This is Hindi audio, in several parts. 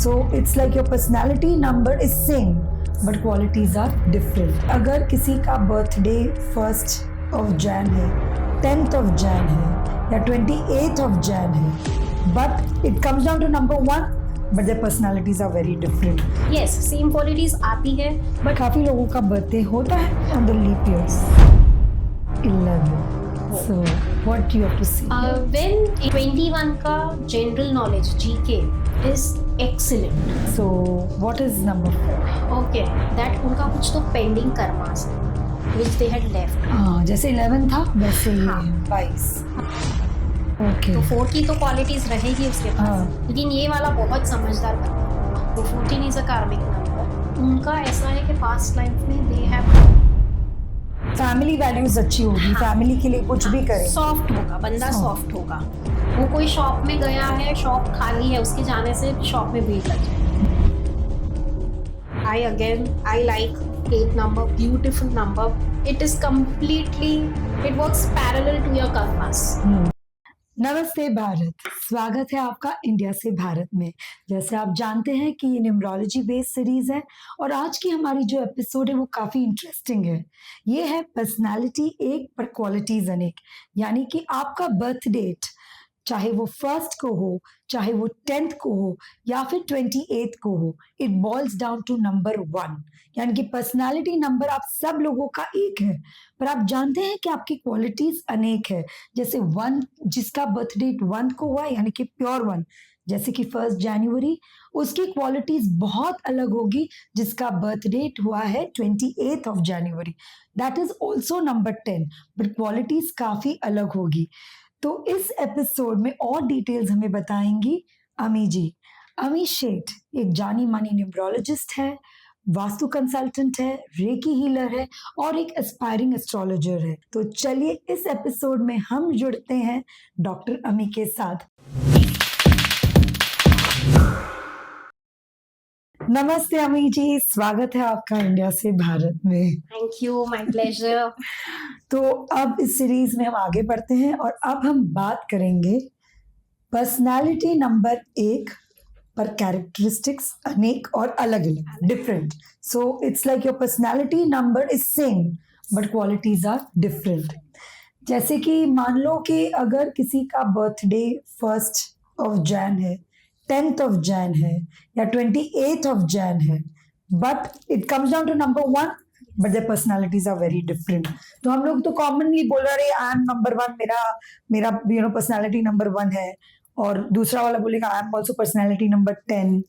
So it's like your personality number is same but qualities are different. अगर किसी का बर्थडे 1st of Jan है, 10th of Jan है या 28th of Jan है, but it comes down to number 1, but their personalities are very different. Yes, same qualities आती है But काफी लोगों का बर्थडे होता है on the leap years. 11. So what do you have to see? when 21 का general knowledge GK is excellent. So what is number 4? Okay, that उनका कुछ तो pending कर्मास है which they had left. हाँ, जैसे 11 था वैसे ही हाँ. 22. Okay. तो 4 की तो क्वालिटीज रहेगी उसके पास. हाँ. लेकिन ये वाला बहुत समझदार बंदा है. तो 14 इज अ कार्मिक नंबर. उनका ऐसा है कि पास्ट लाइफ में दे हैव फैमिली वैल्यूज अच्छी होगी, फैमिली के लिए कुछ भी करे. सॉफ्ट होगा बंदा, सॉफ्ट होगा. वो कोई शॉप में गया है, शॉप खाली है, उसके जाने से शॉप में भीड़ लग जाए. I like 8 number, beautiful number. It is completely, it works parallel to your karmas. नमस्ते भारत, स्वागत है आपका इंडिया से भारत में. जैसे आप जानते हैं कि ये न्यूमरोलॉजी बेस्ड सीरीज है और आज की हमारी जो एपिसोड है वो काफी इंटरेस्टिंग है. ये है पर्सनालिटी एक पर क्वालिटीज अनेक. यानी कि आपका बर्थ डेट चाहे वो 1st को हो, चाहे वो 10th को हो या फिर 28th को हो, it boils down to number 1. यानी कि पर्सनालिटी नंबर आप सब लोगों का एक है, पर आप जानते हैं कि आपकी क्वालिटीज अनेक है. जैसे 1, जिसका बर्थ डेट 1 को हुआ यानी कि प्योर 1, जैसे कि 1st जनवरी, उसकी क्वालिटीज बहुत अलग होगी जिसका बर्थ डेट हुआ है 28th of January. That is also number 10, but qualities काफी अलग होगी. तो इस एपिसोड में और डिटेल्स हमें बताएंगी अमी जी. अमी शेठ एक जानी मानी न्यूमरोलॉजिस्ट है, वास्तु कंसल्टेंट है, रेकी हीलर है और एक एस्पायरिंग एस्ट्रोलॉजर है. तो चलिए इस एपिसोड में हम जुड़ते हैं डॉक्टर अमी के साथ. नमस्ते अमी जी, स्वागत है आपका इंडिया से भारत में. Thank you, my pleasure. तो अब इस सीरीज में हम आगे बढ़ते हैं और अब हम बात करेंगे पर्सनालिटी नंबर 1 पर कैरेक्टरिस्टिक्स अनेक और अलग अलग, different. So it's like your personality number is same but qualities are different. जैसे कि मान लो कि अगर किसी का बर्थडे 1st of Jan है, 10th of Jan है या 28th of Jan है, but it comes down to number 1, but their personalities are very different. तो हम लोग तो कॉमनली बोल रहे आई एम नंबर 1, मेरा पर्सनालिटी नंबर 1 है, और दूसरा वाला बोलेगा I am also personality number 10.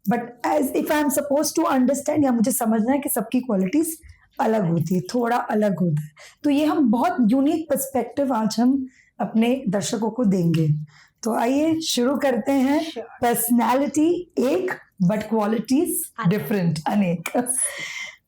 But as if I am suppose to understand या मुझे समझना है कि सबकी क्वालिटीज अलग होती है, थोड़ा अलग होता है. तो ये हम बहुत यूनिक पर्सपेक्टिव आज हम अपने दर्शकों को देंगे. तो आइए शुरू करते हैं. पर्सनालिटी एक बट क्वालिटीज डिफरेंट अनेक.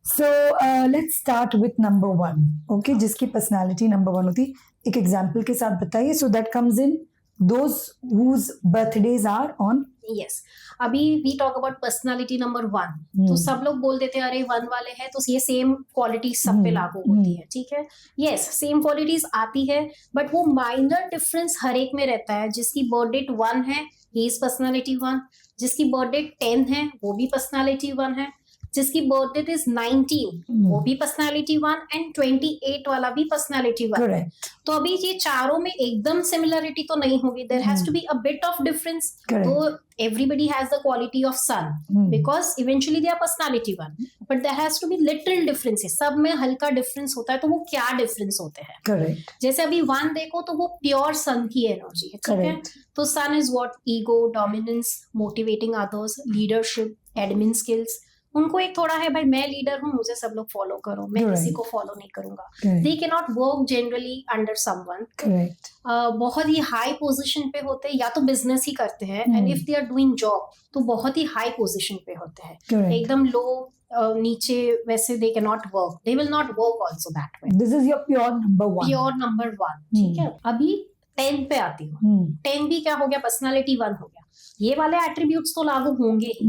So let's start with number 1. Okay, जिसकी पर्सनालिटी नंबर 1 होती, एक एग्जांपल के साथ बताइए. So that comes in those whose birthdays are on. Yes, अभी we talk about personality number 1. तो सब लोग बोल देते हैं अरे 1 वाले हैं तो ये सेम क्वालिटी सब पे लागू होती है. ठीक है, यस, सेम क्वालिटीज आती है, बट वो माइनर डिफरेंस हर एक में रहता है. जिसकी बर्थ डेट 1 है ही इज पर्सनालिटी 1, जिसकी बर्थ डेट 10 है वो भी पर्सनालिटी 1 है, जिसकी बर्थ डेट इज 19 वो भी पर्सनालिटी 1, एंड 28 वाला भी पर्सनालिटी 1. Correct. तो अभी ये चारों में एकदम सिमिलरिटी तो नहीं होगी. There has to be a bit of difference. तो everybody has the quality of sun because eventually they are personality 1, but there has to be little differences. सब में हल्का डिफरेंस होता है. तो वो क्या डिफरेंस होते हैं? Correct. जैसे अभी 1 देखो तो वो प्योर सन की एनर्जी है. ठीक है, तो sun is what, ego, dominance, motivating others, leadership, admin skills. उनको एक थोड़ा है भाई मैं लीडर हूँ, मुझे सब लोग फॉलो करो, मैं किसी को फॉलो नहीं करूंगा. They can not work generally under someone. Correct. बहुत ही हाई पोजीशन पे होते हैं, या तो बिजनेस ही करते हैं, and if they are doing job तो बहुत ही हाई पोजीशन पे होते हैं. एकदम लो नीचे वैसे they can not work, they will not work also that way. This is your pure number 1. Pure number 1. ठीक है, अभी 10 पे आती हूँ. 10 भी क्या हो गया, पर्सनालिटी 1 हो गया. ये वाले एट्रीब्यूट्स तो लागू होंगे ही,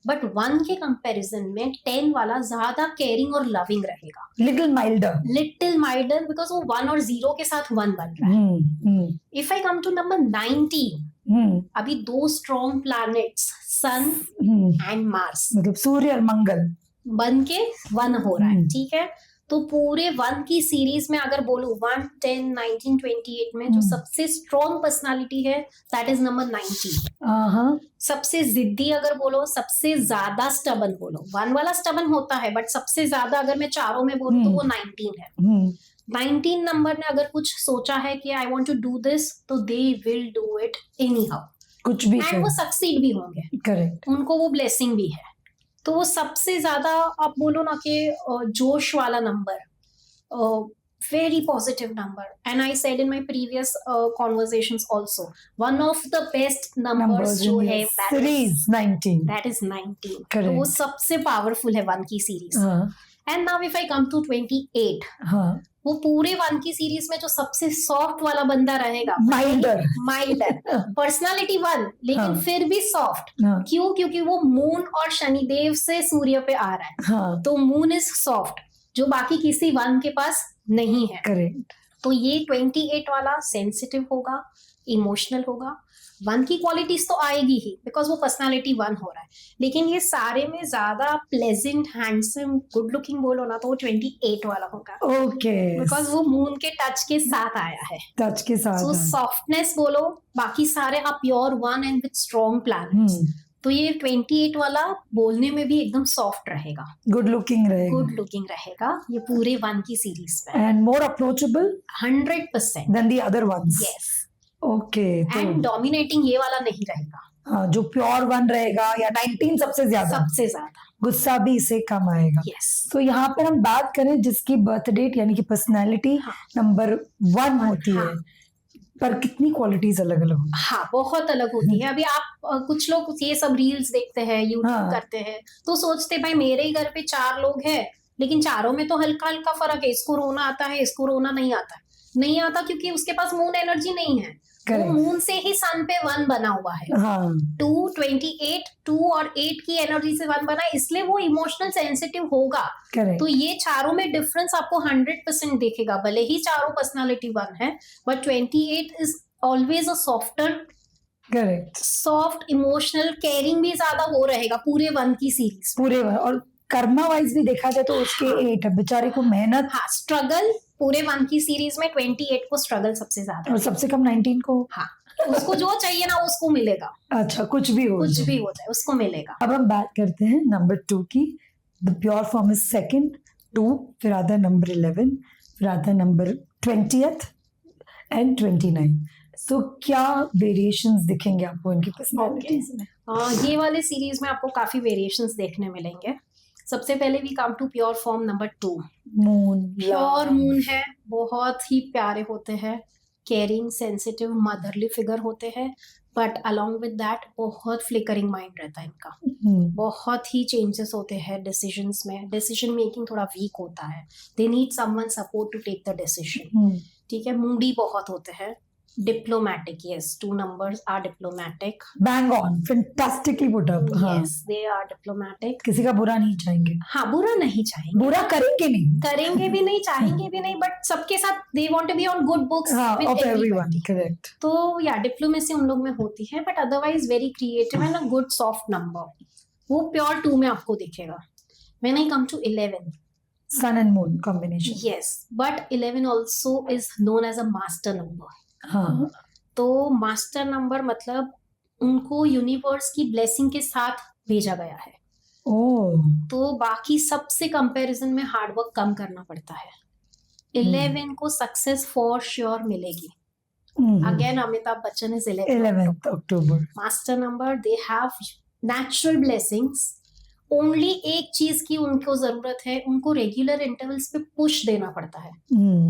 बट 1 के कंपैरिजन में 10 वाला ज्यादा केयरिंग और लविंग रहेगा. लिटिल माइल्डर बिकॉज वो 1 और 0 के साथ 1 बन रहा है. If I come to number 19, अभी दो strong planets sun and Mars मतलब सूर्य और मंगल बन के वन हो रहा है, हम्म। ठीक है। तो पूरे वन की सीरीज में अगर बोलूं 1, 10, 19, 28 में जो सबसे स्ट्रॉन्ग पर्सनालिटी है दैट इज नंबर 19। सबसे जिद्दी अगर बोलो, सबसे ज्यादा स्टबन बोलो, 1 वाला स्टबन होता है बट सबसे ज्यादा अगर मैं चारों में बोलूं तो वो 19 है। 19 नंबर ने अगर कुछ सोचा है कि I want to do this तो they will do it anyhow, कुछ भी एंड वो सक्सीड भी होंगे, करेक्ट, उनको वो ब्लेसिंग भी है। तो वो सबसे ज्यादा आप बोलो ना कि जोश वाला number, very positive number, and I said in my previous conversations also, one of the best numbers जो है सीरीज 19, that is 19। Correct. तो वो सबसे पावरफुल है वन की series. And now if I come to 28, वो पूरे वन की सीरीज में जो सबसे सॉफ्ट वाला बंदा रहेगा, माइल्डर पर्सनालिटी 1 लेकिन फिर भी सॉफ्ट। क्यों? क्योंकि वो मून और शनिदेव से सूर्य पे आ रहा है, तो मून इज सॉफ्ट जो बाकी किसी वन के पास नहीं है। करेक्ट। तो ये 28 वाला सेंसिटिव होगा, इमोशनल होगा। 1 की क्वालिटीज तो आएगी ही बिकॉज वो पर्सनालिटी 1 हो रहा है, लेकिन ये सारे में ज्यादा प्लेजेंट, हैंडसम, गुड लुकिंग बोलो ना तो वो 28 वाला होगा। ओके, बिकॉज वो मून के टच के साथ आया है, टच के साथ। सो सॉफ्टनेस बोलो, बाकी सारे आप pure 1 and with strong planets. तो ये 28 वाला बोलने में भी एकदम सॉफ्ट रहेगा, गुड लुकिंग रहेगा ये पूरे 1 की सीरीज में, and more approachable 100% then the other ones. Yes, okay. And dominating ये वाला नहीं रहेगा। हाँ, जो प्योर 1 रहेगा या 19 सबसे ज्यादा, गुस्सा भी इससे कम आएगा। yes. तो यहाँ पर हम बात करें जिसकी बर्थ डेट यानी कि पर्सनैलिटी नंबर 1 होती है, पर कितनी क्वालिटीज अलग अलग होती है? हाँ, बहुत अलग होती है। अभी आप कुछ लोग ये सब रील्स देखते हैं, यूट्यूब करते हैं, तो सोचते भाई मेरे ही घर पे 4 लोग हैं लेकिन चारों में तो हल्का हल्का फर्क है, इसको रोना आता है, इसको रोना नहीं आता क्योंकि उसके पास मून एनर्जी नहीं है। वो मून से ही सन पे 1 बना हुआ है। 2, 28, 2 और 8 की एनर्जी से 1 बना है, इसलिए वो इमोशनल सेंसिटिव होगा। तो ये चारों में डिफरेंस आपको 100% दिखेगा, भले ही चारों पर्सनालिटी 1 है, but 28 is always a softer, correct, soft, emotional, caring भी ज्यादा वो रहेगा पूरे 1 की सीरीज पूरे। और कर्मा वाइज भी देखा जाए तो उसके 8 है, बेचारे को मेहनत, स्ट्रगल पूरे 1 की सीरीज में 28 को स्ट्रगल सबसे ज्यादा, और सबसे कम 19 को। उसको जो चाहिए ना उसको मिलेगा। अच्छा, कुछ भी हो जाए उसको मिलेगा। अब हम बात करते हैं नंबर 2 की। The pure form is 2nd, 2, फिर आता है नंबर 11, फिर आता है नंबर 20th एंड 29। तो क्या वेरिएशंस दिखेंगे आपको इनकी पर्सनालिटीज में? ये वाले सीरीज में आपको काफी वेरिएशंस देखने मिलेंगे। सबसे पहले we come to pure form number 2, moon. Pure moon है, बहुत ही प्यारे होते हैं, केयरिंग, सेंसिटिव, मदरली फिगर होते हैं, बट अलोंग विद दैट बहुत फ्लिकरिंग माइंड रहता है इनका। बहुत ही चेंजेस होते हैं डिसीजंस में, डिसीजन मेकिंग थोड़ा वीक होता है, they need someone support to take the decision. ठीक है, मूडी बहुत होते हैं, diplomatic, yes, 2 numbers are diplomatic, bang on, fantastically put up. yes, they are diplomatic, किसी का बुरा नहीं चाहेंगे। बुरा नहीं चाहेंगे, बुरा करेंगे भी नहीं, चाहेंगे भी नहीं, बट सबके साथ they want to be on good books with everyone, correct। तो या डिप्लोमेसी उन लोग में होती है, but otherwise very creative and a good soft number, वो प्योर 2 में आपको दिखेगा। When I come to 11, sun and moon combination, yes, but 11 also is known as a master number। तो मास्टर नंबर मतलब उनको यूनिवर्स की ब्लेसिंग के साथ भेजा गया है। तो बाकी सबसे कंपैरिजन में हार्डवर्क कम करना पड़ता है। 11 को सक्सेस फॉर श्योर मिलेगी। Again Amitabh Bachchan is 11th October, master number, they have natural blessings. Only एक चीज की उनको जरूरत है, उनको रेगुलर इंटरवल्स पे पुश देना पड़ता है।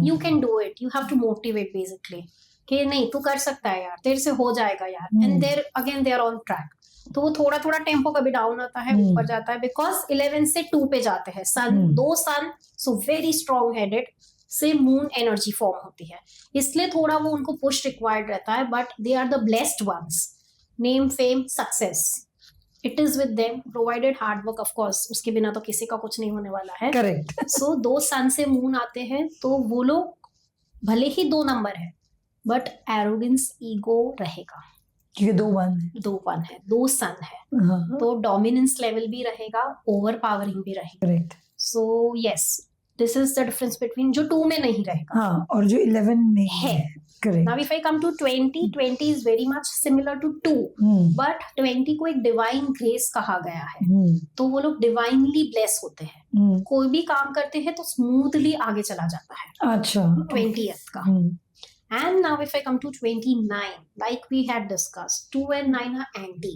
You can do it, you have to motivate basically कि नहीं तू कर सकता है यार, तेरे से हो जाएगा यार, and there again they are on track. तो वो थोड़ा थोड़ा टेम्पो कभी डाउन आता है, ऊपर जाता है, बिकॉज 11 से 2 पे जाते हैं सन, 2 सन, सो वेरी स्ट्रॉन्ग हेडेड से मून एनर्जी फॉर्म होती है, इसलिए थोड़ा वो उनको पुश रिक्वायर्ड रहता है, but they are the blessed ones. Name, fame, success, it is with them, provided hard work, of course उसके बिना तो किसी का कुछ नहीं होने वाला है। करेक्ट। सो 2 सन से मून आते हैं, तो वो लोग भले ही 2 नंबर है, बट एरोगेंस, ईगो रहेगा। क्योंकि 2 1 है। 2 1 है, 2 सन है, हाँ, तो डोमिनेंस लेवल भी रहेगा, ओवर पावरिंग भी रहेगा। Correct. So yes, this is the difference between जो 2 में नहीं रहेगा हाँ, और जो 11 में है। Correct. Now if I come to 20 is very much similar to 2, but 20 को एक डिवाइन ग्रेस कहा गया है, तो वो लोग डिवाइनली ब्लेस होते हैं, कोई भी काम करते हैं तो स्मूथली आगे चला जाता है। अच्छा, 20th का। And now if I come to 29, like we had discussed, 2 and 9 are anti,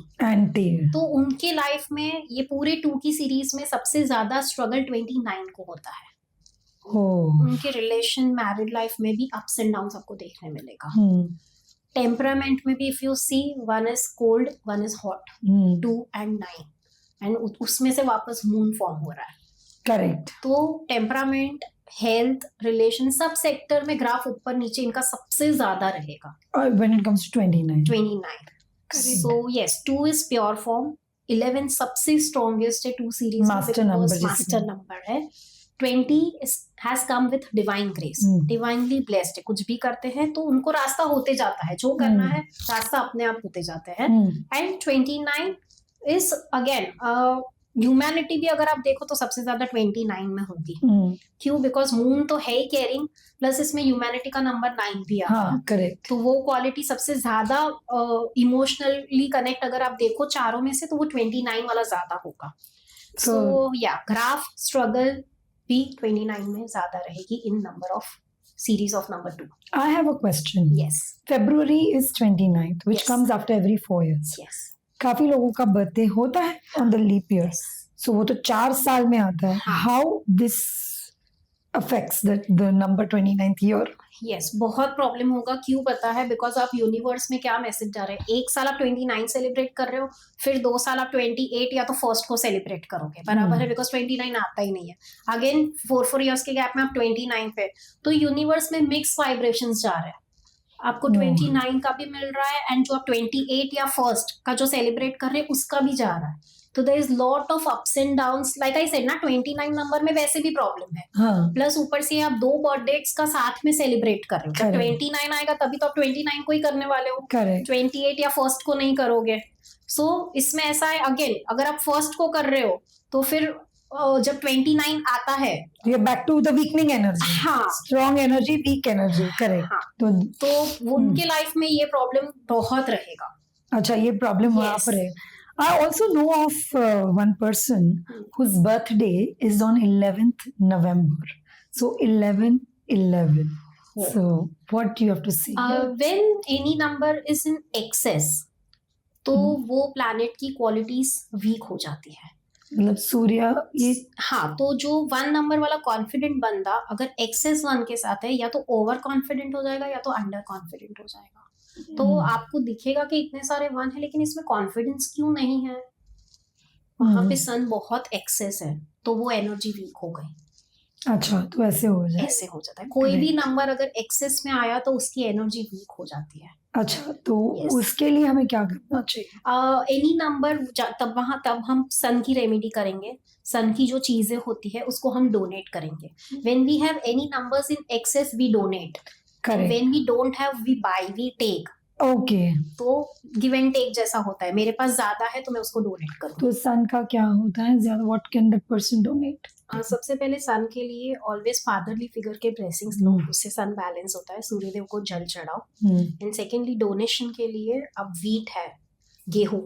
तो उनके लाइफ में ये पूरे 2 की सीरीज में सबसे ज्यादा स्ट्रगल 29 को होता है। उनके रिलेशन, मैरिड लाइफ में भी अप्स एंड डाउन्स आपको देखने मिलेगा। टेम्परामेंट में भी if you see, 1 is cold, 1 is hot, 2 and 9, and उसमें से वापस मून फॉर्म हो रहा है। करेक्ट। तो टेम्परामेंट, हेल्थ, रिलेशन, सब सेक्टर में ग्राफ ऊपर नीचे इनका सबसे ज्यादा रहेगा। और when it comes to 29, so yes, 2 is pure form, 11 सबसे स्ट्रॉन्गेस्ट है 2 सीरीज, मास्टर नंबर है। 20 has come with divine grace, divinely blessed है, कुछ भी करते हैं तो उनको रास्ता होते जाता है, जो करना है रास्ता अपने आप होते जाते हैं। एंड 29 इज अगेन ह्यूमैनिटी भी अगर आप देखो तो सबसे ज्यादा 29 में होगी। क्यों? बिकॉज मून तो है ही केयरिंग, प्लस इसमें ह्यूमैनिटी का नंबर 9 भी आता है। करेक्ट। तो वो क्वालिटी सबसे ज्यादा इमोशनली कनेक्ट अगर आप देखो चारों में से, तो वो 29 वाला ज्यादा होगा। सो या ग्राफ स्ट्रगल भी 29 में ज्यादा रहेगी in number of series of number 2. I have a question. Yes. February is 29th, which Yes. comes after every 4 years. Yes. काफी लोगों का बर्थडे होता है on the leap year. Yes. So वो तो 4 साल में आता है. How this affects the number 29th year? Yes, बहुत प्रॉब्लम होगा। क्यों पता है? बिकॉज आप यूनिवर्स में क्या मैसेज जा रहे हैं, एक साल आप 29 सेलिब्रेट कर रहे हो, फिर 2 साल आप 28 या तो फर्स्ट को सेलिब्रेट करोगे, बराबर है, बिकॉज 29 आता ही नहीं है। अगेन 4 ईयर्स के गैप में आप 29 पे, तो यूनिवर्स में मिक्स वाइब्रेशंस जा रहे हैं। आपको 29 का भी मिल रहा है, एंड जो आप 28 या फर्स्ट का जो सेलिब्रेट कर रहे हैं उसका भी जा रहा है। तो there is lot of ups and downs, like I said ना, 29 नंबर में वैसे भी प्रॉब्लम है। प्लस ऊपर से आप 2 बर्थडेज का साथ में सेलिब्रेट कर रहे हो। जब 29 आएगा तभी तो आप 29 को ही करने वाले हो, 28 या फर्स्ट को नहीं करोगे। सो इसमें ऐसा है, अगेन अगर आप फर्स्ट को कर रहे हो तो फिर जब 29 आता है, back to the weakening energy. Strong energy, weak energy. Correct. तो उनके लाइफ में ये प्रॉब्लम बहुत रहेगा। अच्छा, ये प्रॉब्लम वहां पर है। I also know of one person whose birthday is on 11th November. So 11/11. So what do you have to say? When any number is in excess, तो वो प्लैनेट की क्वालिटीज वीक हो जाती है। मतलब सूर्य ये, हाँ, तो जो 1 नंबर वाला कॉन्फिडेंट बंदा अगर एक्सेस 1 के साथ है, या तो ओवर कॉन्फिडेंट हो जाएगा या तो अंडर कॉन्फिडेंट हो जाएगा। तो आपको दिखेगा कि इतने सारे 1 है, लेकिन इसमें कॉन्फिडेंस क्यों नहीं है? वहां पे सन बहुत एक्सेस है, तो वो एनर्जी वीक हो गई। अच्छा, तो ऐसे हो जाता है। कोई भी नंबर अगर एक्सेस में आया तो उसकी एनर्जी वीक हो जाती है। अच्छा, तो उसके लिए हमें क्या करना चाहिए? एनी नंबर तब हम सन की रेमेडी करेंगे। सन की जो चीजें होती है उसको हम डोनेट करेंगे। When we have any numbers in excess we donate, when we don't have we buy, we take. Okay, तो गिव एंड टेक जैसा होता है। मेरे पास ज्यादा है तो मैं उसको डोनेट करूँ। तो सन का क्या होता है ज्यादा? What can that person donate? सबसे पहले सन के लिए ऑलवेज फादरली फिगर के ब्लेसिंग्स लो, उससे सन बैलेंस होता है। सूर्यदेव को जल चढ़ाओ। एंड सेकेंडली डोनेशन के लिए अब वीट है, गेहूं,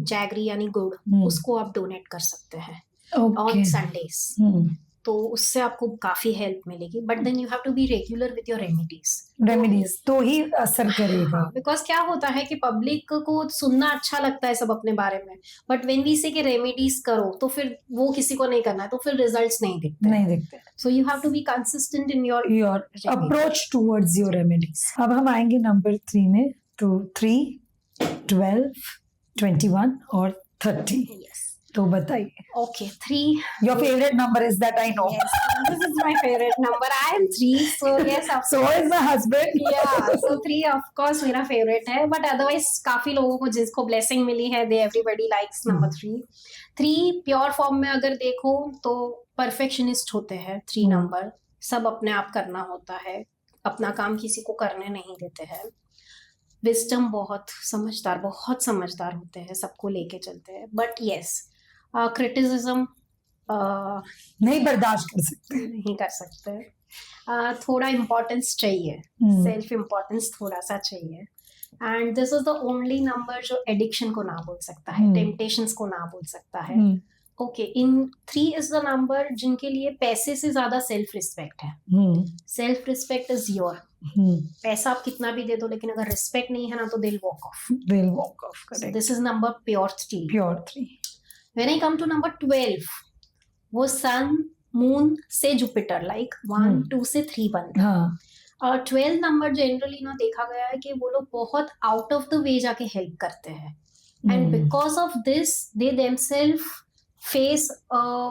जैगरी यानी गुड़, उसको आप डोनेट कर सकते हैं ऑन संडेज। तो उससे आपको काफी हेल्प मिलेगी। But then you have to be regular with your remedies, तो ही असर करेगा। बिकॉज क्या होता है कि पब्लिक को सुनना अच्छा लगता है सब अपने बारे में, बट व्हेन वी से कि रेमेडीज करो तो फिर वो किसी को नहीं करना है, तो फिर रिजल्ट्स नहीं दिखते। So you have to be consistent in your approach towards your remedies. अब हम आएंगे नंबर 3 में। तो 3, 12, 21 और 30। तो बताइए। Okay, 3. Your favorite number is that, I know. Yes, this is my favorite number. I am 3, so yes. So is my husband. Yeah, so 3 of course मेरा favorite है, but otherwise काफी लोगों को जिसको blessing मिली है, everybody likes number 3. 3 pure form में अगर देखो तो perfectionist होते हैं 3 नंबर। सब अपने आप करना होता है, अपना काम किसी को करने नहीं देते हैं। विजडम बहुत समझदार होते हैं, सबको लेके चलते हैं, बट यस क्रिटिसिज्म नहीं बर्दाश्त कर सकते। नहीं कर सकते। थोड़ा इम्पोर्टेंस चाहिए, सेल्फ इम्पोर्टेंस थोड़ा सा चाहिए। And this is the only number जो एडिक्शन को ना बोल सकता है, टेम्पटेशंस को ना बोल सकता है। Okay, in 3 is the number जिनके लिए पैसे से ज्यादा सेल्फ रिस्पेक्ट है। Self respect is your. पैसा आप कितना भी दे दो, लेकिन अगर रिस्पेक्ट नहीं है ना तो दिल walk off. This is number pure 3। When I come to number 12, वो सन मून से जुपिटर लाइक 1 2 से 3 बनता है। और 12 नंबर जनरली ना देखा गया है कि वो लोग बहुत आउट ऑफ द वे जाके हेल्प करते हैं, and because of this they themselves face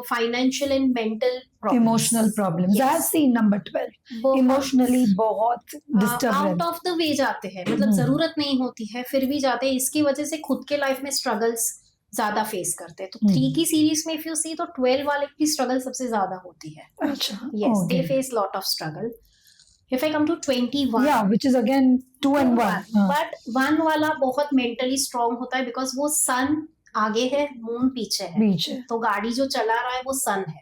financial and mental problems, emotional problems. Yes. I have seen number 12 emotionally बहुत disturbed out of the way जाते हैं, मतलब जरूरत नहीं होती है फिर भी जाते हैं, इसकी वजह से खुद के लाइफ में स्ट्रगल्स ज्यादा फेस करते हैं। तो 3 की सीरीज में इफ यू सी तो 12 वाले की स्ट्रगल सबसे ज्यादा होती है। अच्छा, yes, they face lot of struggle. If I come to 21, yeah, which is again 2 and 1, but 1 वाला बहुत mentally strong होता है, because वो sun आगे है, मून पीछे है, तो गाड़ी जो चला रहा है वो सन है।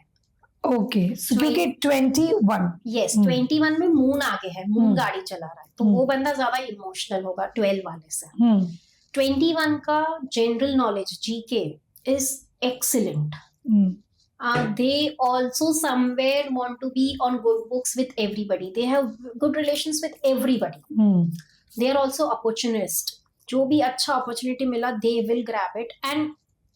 ओके, सो क्योंकि 21, यस 21 में मून आगे है, मून गाड़ी चला रहा है, तो वो बंदा ज्यादा इमोशनल होगा 12 वाले से। 21 का general knowledge GK is excellent. they also somewhere want to be on good books with everybody, they have good relations with everybody, they are also opportunist, जो भी अच्छा अपॉर्चुनिटी मिला they will grab it, and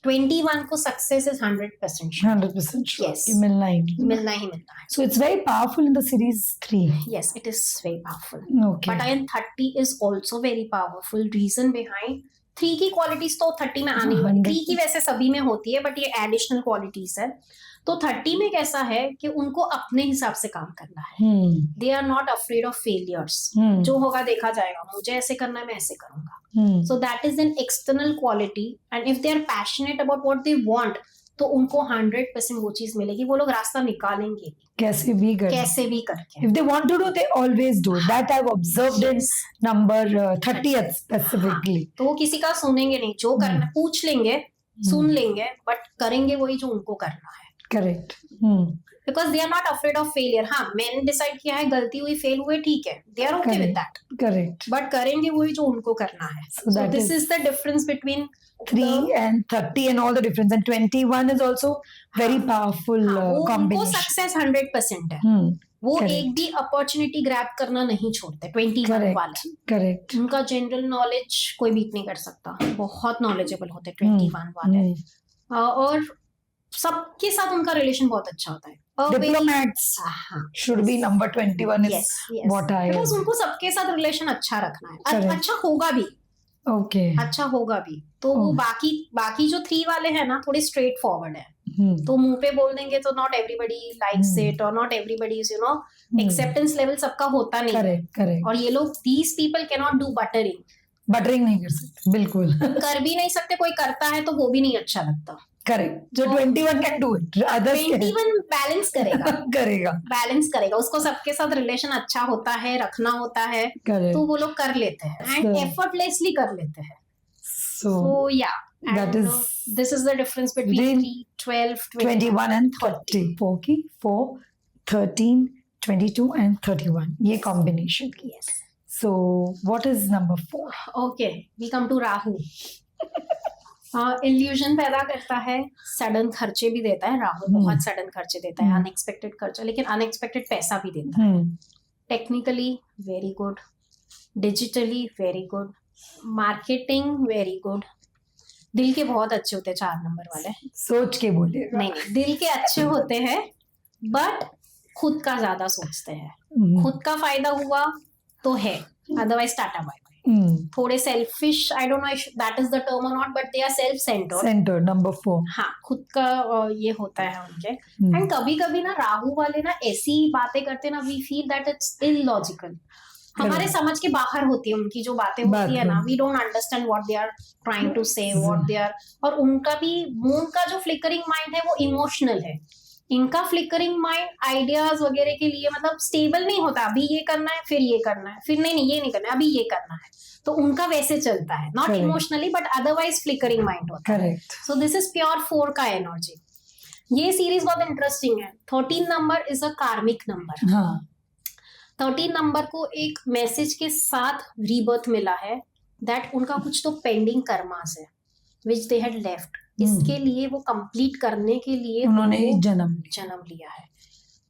21 को सक्सेस इज 100% sure. Yes, मिलना ही है। So it's very powerful in the series 3. Yes, it is very powerful. Okay. But again 30 is also very powerful. Reason behind 3 की क्वालिटीज तो 30 में आनी है। 3 की वैसे सभी में होती है, बट ये एडिशनल क्वालिटीज है। तो 30 में कैसा है कि उनको अपने हिसाब से काम करना है। They are not afraid of failures. जो होगा देखा जाएगा, मुझे ऐसे करना है मैं ऐसे करूंगा। So that is an external quality, and if they are passionate about what they want तो उनको 100% वो चीज मिलेगी, वो लोग रास्ता निकालेंगे कैसे भी करके। If they want to do, they always do. That I've observed in number 30th specifically. तो वो किसी का सुनेंगे नहीं, जो करना पूछ लेंगे, सुन लेंगे, बट करेंगे वही जो उनको करना है। Correct, because they are not afraid of failure. हाँ, मैंने डिसाइड किया है, गलती हुई, फेल हुए, ठीक है, they are okay with that. Correct, but करेंगे वही जो उनको करना है। So this is the difference between 3 and 30 and all the difference, and 21 is also very powerful combination. वो सक्सेस 100% है। वो एक भी अपॉर्चुनिटी ग्रैब करना नहीं छोड़ते 21 वाले। करेक्ट, उनका जनरल नॉलेज कोई बीट नहीं कर सकता, बहुत नॉलेजेबल होते 21 वाले। और सबके साथ उनका रिलेशन बहुत अच्छा होता है। Diplomats should be number 21 is yes. what I because उनको सबके साथ रिलेशन अच्छा रखना है। अच्छा होगा भी, अच्छा होगा भी। तो वो बाकी जो 3 वाले हैं ना थोड़े स्ट्रेट फॉरवर्ड है, तो मुंह पे बोल देंगे तो नॉट एवरीबडी लाइक्स इट, और not everybody is acceptance level सबका होता नहीं है। और ये लोग these people can not do buttering नहीं कर सकते, बिल्कुल कर भी नहीं सकते। कोई करता है तो वो भी नहीं अच्छा लगता। करेक्ट, जो 21 कैन डू इट, 21 बैलेंस करेगा, उसको सबके साथ रिलेशन अच्छा होता है, रखना होता है, तो वो लोग कर लेते हैं, एंड एफर्टलेसली कर लेते हैं। So yeah, this is the difference between 12, 21 and 30. 4, 13, 22 and 31. ये combination. Yes. So what is number 4? Okay, we come to Rahu. Illusion पैदा करता है, सडन खर्चे भी देता है। राहु बहुत सडन खर्चे देता है, अनएक्सपेक्टेड खर्चा, लेकिन अनएक्सपेक्टेड पैसा भी देता है। Technically very good, digitally very good, marketing very good. दिल के बहुत अच्छे होते हैं 4 नंबर वाले। सोच के बोलिए। नहीं, दिल के अच्छे होते हैं, बट खुद का ज्यादा सोचते हैं। खुद का फायदा हुआ तो है, अदरवाइज टाटा बाय। थोड़े selfish, I don't know that is the term और not, but they are self centred. Number 4। हाँ, खुद का ये होता है उनके। एंड कभी कभी ना राहु वाले ना ऐसी बातें करते ना, we feel that it's illogical, हमारे समझ के बाहर होती है उनकी जो बातें होती है ना, we don't understand what they are trying to say, what they are. और उनका भी मून का जो फ्लिकरिंग माइंड है वो इमोशनल है, इनका फ्लिकरिंग माइंड आइडियाज वगैरह के लिए मतलब स्टेबल नहीं होता, अभी ये करना है फिर ये करना है, फिर नहीं ये नहीं करना है, अभी ये करना है, तो उनका वैसे चलता है, not Correct. Emotionally but otherwise flickering mind होता है। Correct. So this is pure 4 का एनर्जी। ये सीरीज बहुत इंटरेस्टिंग है। 13 नंबर इज अ कार्मिक नंबर। हाँ 13 नंबर को एक मैसेज के साथ रीबर्थ मिला है दैट उनका कुछ तो पेंडिंग कर्मास है विच दे हैड लेफ्ट, इसके लिए वो कंप्लीट करने के लिए उन्होंने उनको जन्म लिया है।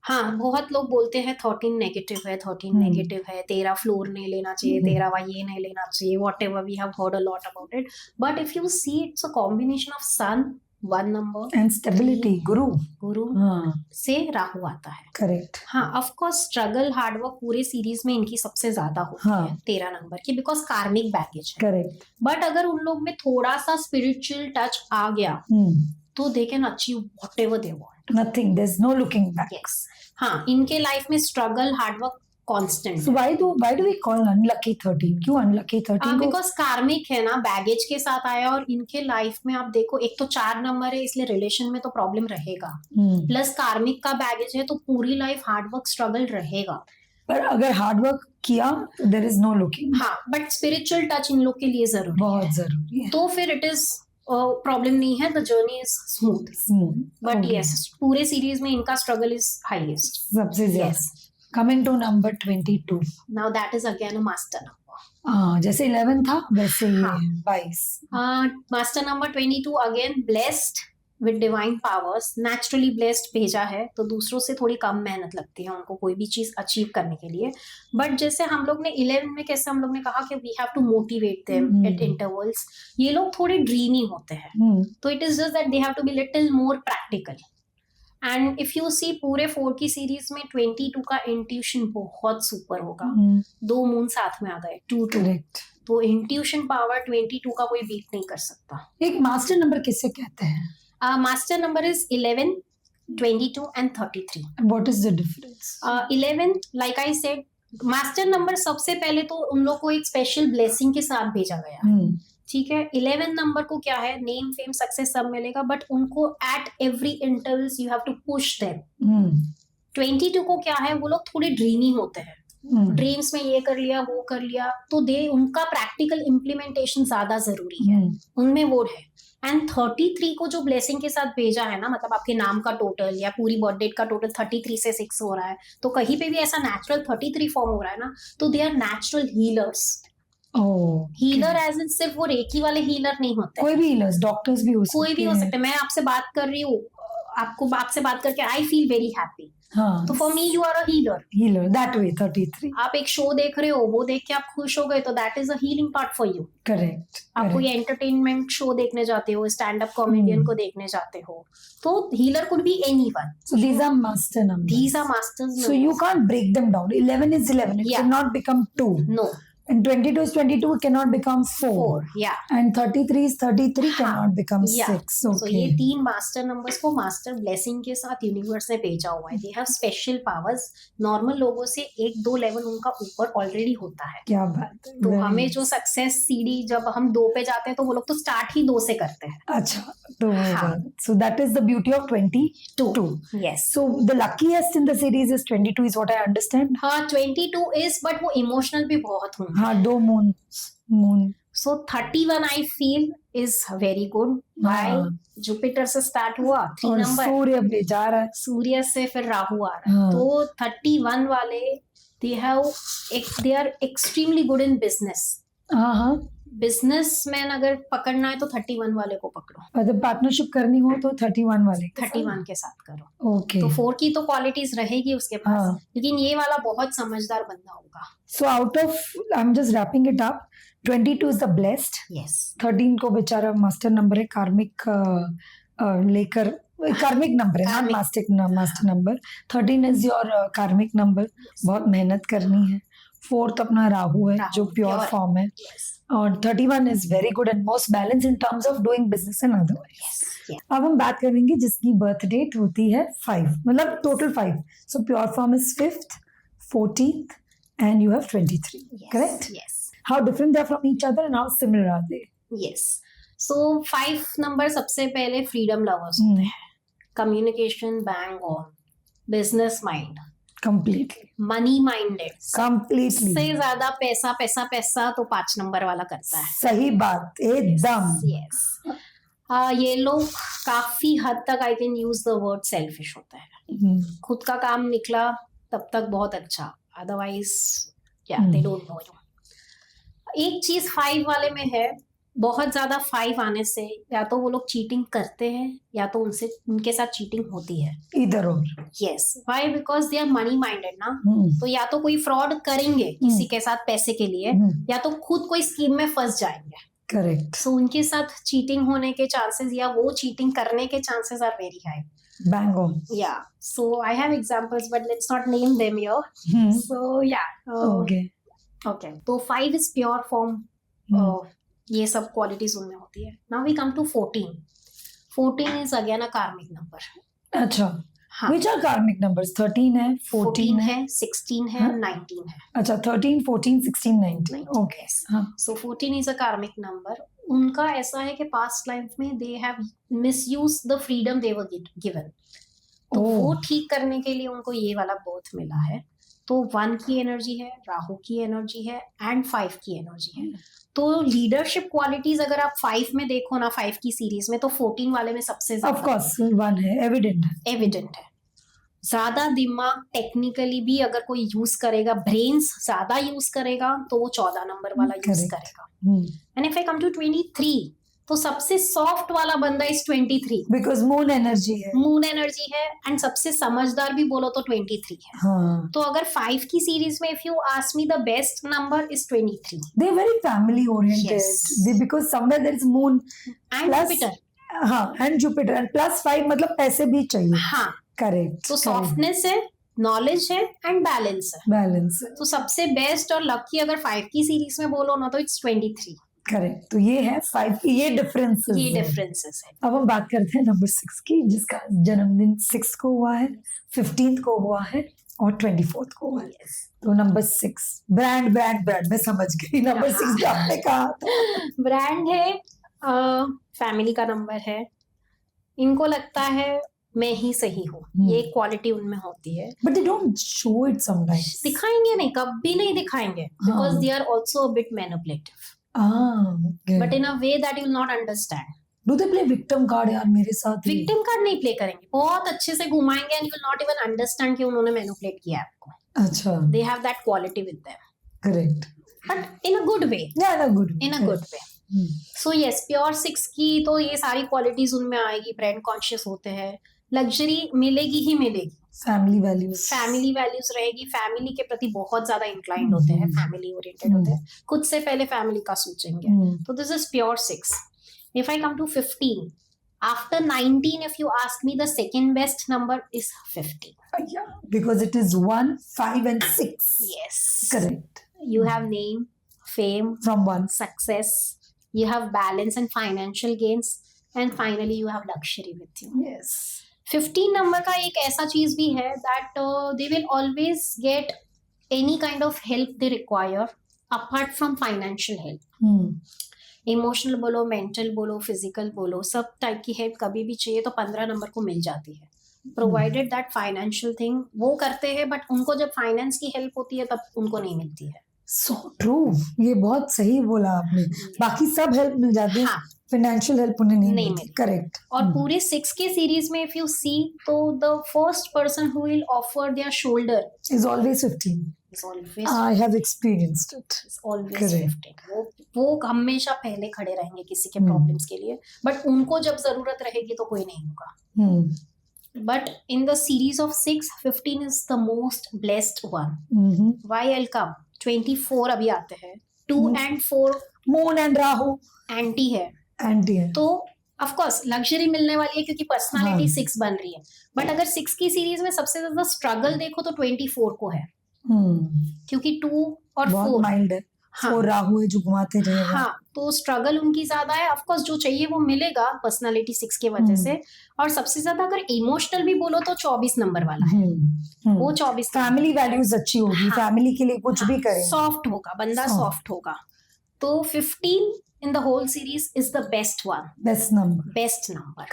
हाँ, बहुत लोग बोलते हैं 13 नेगेटिव है, 13 नेगेटिव है, तेरा फ्लोर नहीं लेना चाहिए, तेरा ये नहीं लेना चाहिए, whatever we have heard a lot about it, but if you see it's a combination of sun 1 number and stability, Guru हाँ से राहु आता है। करेक्ट। हाँ, ऑफ कोर्स स्ट्रगल हार्डवर्क पूरे सीरीज में इनकी सबसे ज्यादा होती हाँ. है 13 नंबर की, बिकॉज कार्मिक बैगेज है। करेक्ट। बट अगर उन लोग में थोड़ा सा स्पिरिचुअल टच आ गया तो they can achieve whatever they want, nothing, there is no looking back. Yes. हाँ, इनके लाइफ में struggle hard work constant. So why do we call unlucky 13? क्यों unlucky 13 को? बिकॉज कार्मिक है ना, बैगेज के साथ आया, और इनके लाइफ में आप देखो एक तो 4 नंबर है, इसलिए रिलेशन में तो प्रॉब्लम रहेगा, प्लस कार्मिक का बैगेज है तो पूरी लाइफ हार्डवर्क स्ट्रगल रहेगा। पर अगर हार्डवर्क किया देयर इज नो लुकिंग। हाँ, बट स्पिरिचुअल टच इन लोग के लिए जरूरी बहुत है, जरूरी है, तो फिर इट इज प्रॉब्लम नहीं है, the journey is smooth. But yes, पूरे सीरीज में इनका स्ट्रगल इज हाईएस्ट, सबसे ज्यादा। Coming to number 22. Now that is again a master number. जैसे 11 था वैसे ये 22। Master number 22 again blessed with divine powers, naturally blessed भेजा है, तो दूसरों से थोड़ी कम मेहनत लगती है उनको कोई भी चीज अचीव करने के लिए। बट जैसे हम लोग ने 11 में कैसे हम लोग ने कहा कि we have to motivate them at intervals, ये लोग थोड़े ड्रीमी होते हैं, तो it is just that they have to be little more practical. And if you see पूरे 4 की सीरीज में 22 का इंट्यूशन बहुत सुपर होगा। 2 मून साथ में आ गए, 2 करेक्ट, तो इंट्यूशन पावर 22 का कोई बीट नहीं कर सकता। एक मास्टर नंबर किसे कहते हैं? Master number is 11, 22 and 33। What is the difference? 11 like I said, master number सबसे पहले तो उन लोग को एक स्पेशल ब्लेसिंग के साथ भेजा गया, ठीक है। 11 नंबर को क्या है, नेम फेम सक्सेस सब मिलेगा, बट उनको at every intervals you have to push them. 22 को क्या है, वो लोग थोड़े ड्रीमी होते हैं, ड्रीम्स में ये कर लिया वो कर लिया, तो उनका प्रैक्टिकल इम्प्लीमेंटेशन ज्यादा जरूरी है, उनमें वो है। एंड 33 को जो ब्लेसिंग के साथ भेजा है ना, मतलब आपके नाम का टोटल या पूरी बर्थ डेट का टोटल 33 से 6 हो रहा है, तो कहीं पे भी ऐसा नेचुरल 33 फॉर्म हो रहा है ना, तो they are natural healers. Healer as in सिर्फ वो रेकी वाले हीलर नहीं होते, कोई भी हीलर्स, डॉक्टर्स भी हो सकते हैं, कोई भी हो सकते हैं। मैं आपसे बात कर रही हूँ, आपसे बात करके आई फील वेरी हैप्पी, तो for me you are a healer that way. 33 आप एक शो देख रहे हो, वो देख के आप खुश हो गए, तो that is a healing part for you. Correct. आप कोई एंटरटेनमेंट शो देखने जाते हो, स्टैंड अप कॉमेडियन को देखने जाते हो, तो healer could be anyone. So these are master numbers. These are masters. So you can't break them down. 11 is 11. It cannot become 2. No. And 22 is 22. It cannot become 4. Yeah. And 33 is 33. Cannot become 6. Okay. So ये 3 मास्टर नंबर्स को मास्टर ब्लेसिंग के साथ यूनिवर्स ने भेजा हुआ है। They have special powers. Normal लोगों से 1-2 लेवल उनका ऊपर ऑलरेडी होता है। क्या बात है। तो हमें जो सक्सेस सीढ़ी जब हम 2 पे जाते हैं, तो वो लोग तो स्टार्ट ही 2 से करते हैं। अच्छा, तो so that is the beauty of 22. Yes. So the luckiest in the series is 22 is what I understand. हाँ, 22 is, but वो इमोशनल भी बहुत होंगे। हाँ, 2 moon. So 31 I feel is very good. Why? Jupiter से स्टार्ट हुआ 3 नंबर, सूर्य भी जा रहा है, सूर्य से फिर राहु आ रहा है, तो 31 वाले they are extremely good in business. हाँ, बिजनेसमैन अगर पकड़ना है तो 31 वाले को पकड़ो, अगर पार्टनरशिप करनी हो तो 31 वाले 31 के साथ करो। ओके। तो 4 की तो क्वालिटीज रहेगी उसके पास, लेकिन ये वाला बहुत समझदार बंदा होगा। So out of, I am just wrapping it up, 22 is the blessed, yes. 13 को बेचारा मास्टर नंबर है, कार्मिक लेकर, कार्मिक नंबर है, not master number. 13 is your कार्मिक नंबर, बहुत मेहनत करनी है। 4th अपना राहु है, जो प्योर फॉर्म है, और 31 is very good and most balance in terms of doing business and otherwise. अब हम बात करेंगे जिसकी बर्थ डेट होती है 5, मतलब total 5। So pure form is 5th, 14th and you have 23. Correct? Yes. How different they are from each other and how similar are they? Yes. So 5 number सबसे पहले फ्रीडम लवर्स होते हैं, communication bang on, business mind, completely money minded, completely से ज्यादा पैसा पैसा पैसा तो 5 नंबर वाला करता है। सही बात एकदम। यस ये लोग काफी हद तक I can use the word selfish होता है। खुद का काम निकला तब तक बहुत अच्छा, अदरवाइज या दे डोंट नो यू। एक चीज 5 वाले में है, बहुत ज्यादा 5 आने से या तो वो लोग चीटिंग करते हैं या तो उनके साथ चीटिंग होती है। इधर और yes why, because they are money minded ना, तो या तो कोई फ्रॉड करेंगे किसी के साथ पैसे के लिए, या तो खुद कोई स्कीम में फंस जाएंगे। करेक्ट। सो उनके साथ चीटिंग होने के चांसेस या वो चीटिंग करने के chances are very high. Bang on. Yeah, so I have examples, but let's not name them here. So yeah. Okay. तो 5 is pure form. ये सब qualities उनमें होती है. Now we come to 14. 14 is again a karmic number. अच्छा. हाँ. Which are karmic numbers? 13 है, 14 है, 16 है, 19 है. अच्छा 13, 14, 16, 19. Okay. हाँ. So 14 is a karmic number. उनका ऐसा है कि पास्ट लाइफ में they have misused the freedom they were given, तो वो ठीक करने के लिए उनको ये वाला बर्थ मिला है। तो 1 की एनर्जी है, राहु की एनर्जी है एंड 5 की एनर्जी है। तो लीडरशिप क्वालिटीज अगर आप 5 में देखो ना, 5 की सीरीज में, तो 14 वाले में सबसे ऑफ कोर्स 1 है, एविडेंट है। ज्यादा दिमाग टेक्निकली भी अगर कोई यूज करेगा, ब्रेन्स ज्यादा यूज करेगा, तो वो 14 नंबर वाला यूज करेगा। And if I come to 23, तो सबसे सॉफ्ट वाला बंदा इज 23, बिकॉज मून एनर्जी है एंड सबसे समझदार भी बोलो तो 23 है। हाँ. तो अगर 5 की सीरीज में if you ask me the best number is 23। They very family oriented, because somewhere there is moon and Jupiter. हाँ, एंड जुपिटर एंड +5 मतलब पैसे भी चाहिए। हाँ करेक्ट। तो सॉफ्टनेस है, नॉलेज है एंड बैलेंस है। तो सबसे बेस्ट और लकी अगर 5 की सीरीज में बोलो ना, तो इट्स 23। करेक्ट। तो ये है 5 की, ये डिफरेंसेस है। अब हम बात करते हैं नंबर 6 की, जिसका जन्मदिन 6 को हुआ है, 15 को हुआ है और 24 को हुआ है। तो नंबर 6 ब्रांड मैं समझ गई। नंबर 6 जो आपने कहा ब्रांड है, फैमिली का नंबर है। इनको लगता है मैं ही सही हूँ, ये क्वालिटी उनमें होती है। But they don't show it sometimes. दिखाएंगे नहीं, कभी नहीं दिखाएंगे, because they are also a bit manipulative, but in a way that you will not understand. Do they play victim card? यार मेरे साथ विक्टिम कार्ड नहीं प्ले करेंगे, बहुत अच्छे से घुमाएंगे and you will not even understand कि उन्होंने मैनिपुलेट किया आपको। अच्छा, they have that quality with them. Correct, but in a good way. In a good way. So yes, pure 6 की तो ये सारी क्वालिटीज उनमें आएगी। ब्रांड कॉन्शियस होते हैं, लग्जरी मिलेगी ही मिलेगी, फैमिली वैल्यूज रहेगी, फैमिली के प्रति बहुत ज्यादा इंक्लाइंड होते हैं, फैमिली ओरिएंटेड होते हैं, खुद से पहले फैमिली का सोचेंगे। तो this is pure 6। If I come to 15, after 19, if you ask me, the second best number is 50. Yeah, because it is 1, 5 and 6. Yes, correct. You have name, fame from 1, success, you have balance and financial gains, and finally you have luxury with you. Yes. 15 number का एक ऐसा चीज भी है that they will always get any kind of help they require apart from financial help. Emotional बोलो, मेंटल बोलो, फिजिकल बोलो, सब टाइप की हेल्प कभी भी चाहिए तो 15 नंबर को मिल जाती है, प्रोवाइडेड दैट फाइनेंशियल थिंग वो करते हैं, बट उनको जब फाइनेंस की हेल्प होती है तब उनको नहीं मिलती है। सो ट्रू, ये बहुत सही बोला आपने। बाकी सब हेल्प मिल जाती है, हाँ, फाइनेंशियल हेल्प उन्हें नहीं मिलती। करेक्ट। और पूरे 6 के सीरीज में इफ यू सी, तो the first person who will offer there shoulder is always 15। I have experienced it. It's always 15. वो हमेशा पहले खड़े रहेंगे किसी के प्रॉब्लम्स के लिए, बट उनको जब जरूरत रहेगी तो कोई नहीं होगा। But in the series of 6, 15 is the most blessed one. Why I'll come? 24 अभी आते हैं, 2 and 4 moon and Rahu anti है, तो ऑफ कोर्स लग्जरी मिलने वाली है क्योंकि पर्सनालिटी 6 बन रही है। बट अगर 6 की सीरीज में सबसे ज्यादा स्ट्रगल देखो तो 24 को है, क्योंकि 2 और 4 माइल्ड है। हाँ, 4 राहु है जो घुमाते रहेगा। हाँ, तो स्ट्रगल उनकी ज्यादा है। ऑफ कोर्स जो चाहिए वो मिलेगा पर्सनालिटी 6 के वजह से। और सबसे ज्यादा अगर इमोशनल भी बोलो तो 24 नंबर वाला है, वो 24। फैमिली वैल्यूज अच्छी होगी, फैमिली के लिए कुछ भी करे, सॉफ्ट होगा बंदा, सॉफ्ट होगा। तो 15 in the whole series is the best one, best number,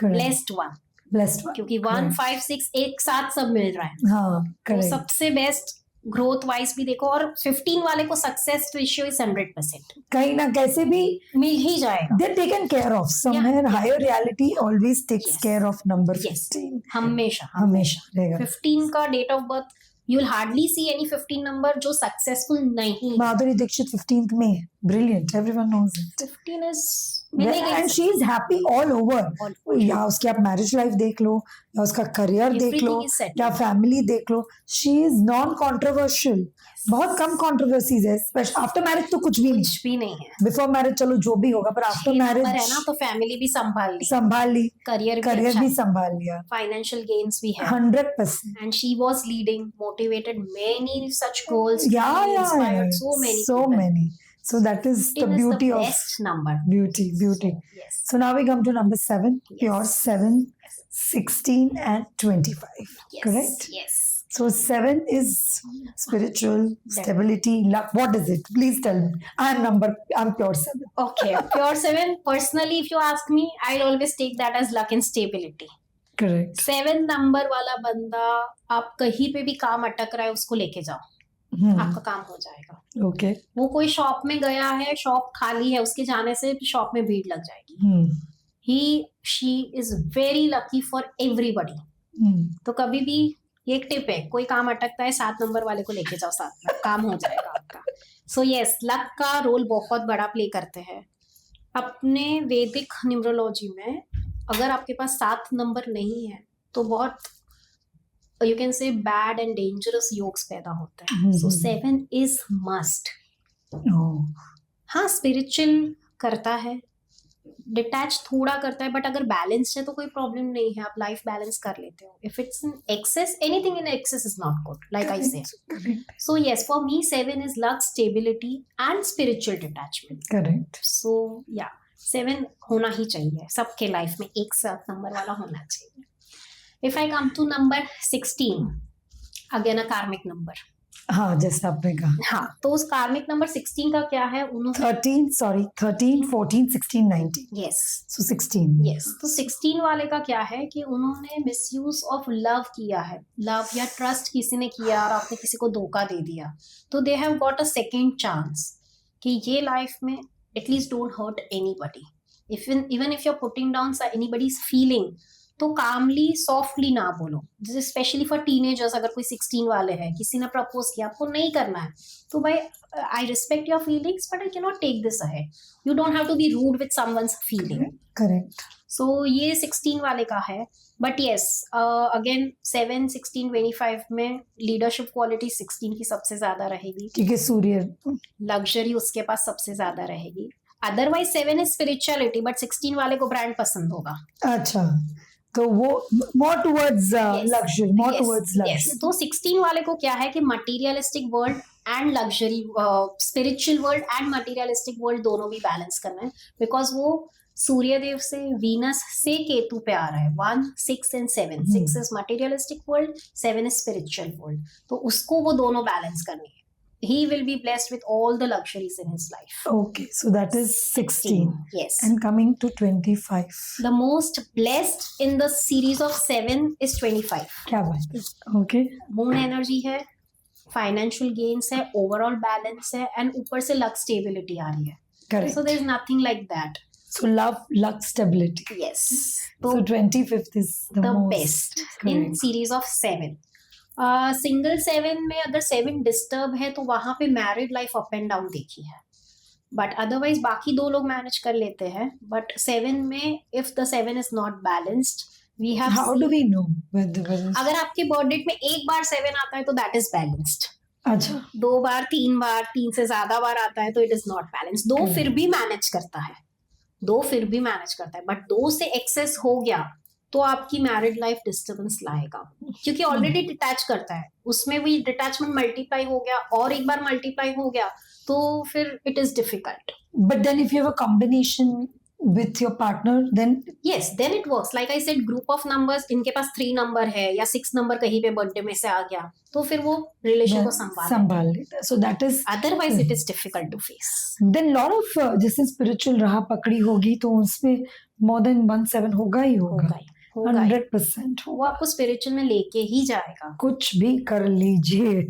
blessed one, blessed one. क्योंकि 1, 5, 6 एक साथ सब मिल रहा है, हाँ तो correct. सबसे बेस्ट ग्रोथ वाइज भी देखो, और 15 वाले को सक्सेस रेशियो इज 100%, कहीं ना कैसे भी मिल ही जाएगा, they're taken care of somewhere. Higher reality always takes Yes. care of number Yes. 15. हमेशा हमेशा रहेगा. 15 का date of birth you will hardly see any 15 number जो सक्सेसफुल नहीं है. माधुरी दीक्षित 15th में है. Brilliant, everyone knows it. 15 is And she is happy all over. या उसकी आप मैरिज लाइफ देख लो, या उसका करियर देख लो, Everything is settled. या फैमिली देख लो. She is non controversial. बहुत कम कॉन्ट्रोवर्सीज है. स्पेशल आफ्टर मैरिज तो कुछ भी नहीं. कुछ भी नहीं है. बिफोर मैरिज चलो जो भी होगा, पर आफ्टर मैरिज है ना, तो फैमिली भी संभाल ली, करियर अच्छा, भी संभाल लिया. फाइनेंशियल गेन्स भी है, 100%. and she was leading, motivated many such goals. Yeah, inspired so many so people. many. So that is the 15 beauty is the of best number. beauty. Yes. So now we come to number 7. Yes. Pure 7, 16 and 25. Yes. Correct? Yes. So 7 is spiritual, stability, luck. What is it? Please tell me. I'm pure 7. Okay. Pure 7. Personally, if you ask me, I'll always take that as luck and stability. Correct. 7 number वाला बंदा, आप कहीं पे भी काम अटक रहा है उसको लेके जाओ, आपका काम हो जाएगा. Okay. वो कोई शॉप में गया है, शॉप खाली है, उसके जाने से शॉप में भीड़ लग जाएगी. She is very lucky for everybody. तो कभी भी एक टिप है, कोई काम अटकता है 7 नंबर वाले को लेके जाओ साथ में, काम हो जाएगा आपका. सो यस, लक का रोल बहुत बड़ा प्ले करते हैं. अपने वैदिक न्यूमरोलॉजी में अगर आपके पास 7 नंबर नहीं है तो बहुत you can say bad and dangerous योग्स पैदा होते हैं. So 7 is must. हाँ, स्पिरिचुअल करता है, डिटैच थोड़ा करता है, बट अगर बैलेंस है तो कोई प्रॉब्लम नहीं है, आप लाइफ बैलेंस कर लेते हो. If it's in excess, anything in excess is not good, like I say. So yes, for me 7 is luck, stability and spiritual detachment. Correct. So या 7 होना ही चाहिए सबके लाइफ में, एक 7 नंबर वाला होना चाहिए. If I come to number 16, again a karmic number. हाँ, जैसा आपने कहा. हाँ, तो उस कार्मिक नंबर 16 का क्या है, उन्होंने 13, 14, 16, 19. यस. So 16. यस, तो 16 वाले का क्या है कि उन्होंने मिसयूज ऑफ लव किया है. लव या ट्रस्ट किसी ने किया और आपने किसी को धोखा दे दिया, तो they have got a second chance कि ये लाइफ में at least don't hurt anybody. Even if you are putting down anybody's feeling, तो कामली सॉफ्टली ना बोलो. जैसे स्पेशली फॉर टीनेजर्स, अगर कोई 16 वाले हैं, किसी ने प्रपोज किया, आपको नहीं करना है, तो भाई I respect your feelings but I can not take this ahead. You don't have to be rude with someone's feeling. Correct. So ये 16 वाले का है. बट येस, अगेन 7, 16, 25 में लीडरशिप क्वालिटी 16 की सबसे ज्यादा रहेगी, क्योंकि सूर्य, लग्जरी उसके पास सबसे ज्यादा रहेगी. अदरवाइज 7 इज स्पिरिचुअलिटी, बट 16 वाले को ब्रांड पसंद होगा. अच्छा, तो वो more towards luxury, more towards luxury. Yes. तो 16 वाले को क्या है कि materialistic world and luxury, spiritual world and materialistic world दोनों भी बैलेंस करना है, बिकॉज वो सूर्य देव से, वीनस से केतु पे आ रहा है. 1, 6 and 7. 6 is materialistic world, 7 is spiritual world, तो उसको वो दोनों बैलेंस करनी है. He will be blessed with all the luxuries in his life. Okay, so that is 16. Yes. And coming to 25. The most blessed in the series of 7 is 25. क्या बात है? Okay. Moon energy है, financial gains है, overall balance है, and ऊपर से luck stability आ रही है. Correct. So there is nothing like that. So love, luck, stability. Yes. So 25th is the most best correct. in series of 7. Single 7 में अगर 7 डिस्टर्ब है तो वहां पे married life up and down देखी है, बट अदरवाइज बाकी 2 लोग मैनेज कर लेते हैं. बट 7 में if the 7 is not balanced, we have, how do we know whether अगर आपके बर्थ डेट में एक बार 7 आता है तो दैट इज बैलेंस्ड. अच्छा, 2 बार, 3 बार, 3 से ज्यादा बार आता है तो इट इज नॉट बैलेंस्ड. 2 फिर भी मैनेज करता है, 2 फिर भी मैनेज करता है, बट 2 से एक्सेस हो गया तो आपकी मैरिड लाइफ डिस्टर्बेंस लाएगा, क्योंकि ऑलरेडी डिटैच करता है, उसमें भी डिटैचमेंट मल्टीप्लाई हो गया और एक बार मल्टीप्लाई हो गया तो फिर it is difficult. but then if you have a combination with your partner, then yes, then it works. Like I said, group of numbers, इनके पास 3 नंबर है या 6 नंबर कहीं पे बर्थडे में से आ गया तो फिर वो रिलेशन को संभाल लेता है. So that is, otherwise it is difficult to face. then lot of जैसे spiritual राह पकड़ी होगी तो उसमें more than 1 7 होगा ही होगा. होगा ही। 100% वो आपको स्पिरिचुअल में लेके ही जाएगा, कुछ भी कर लीजिए.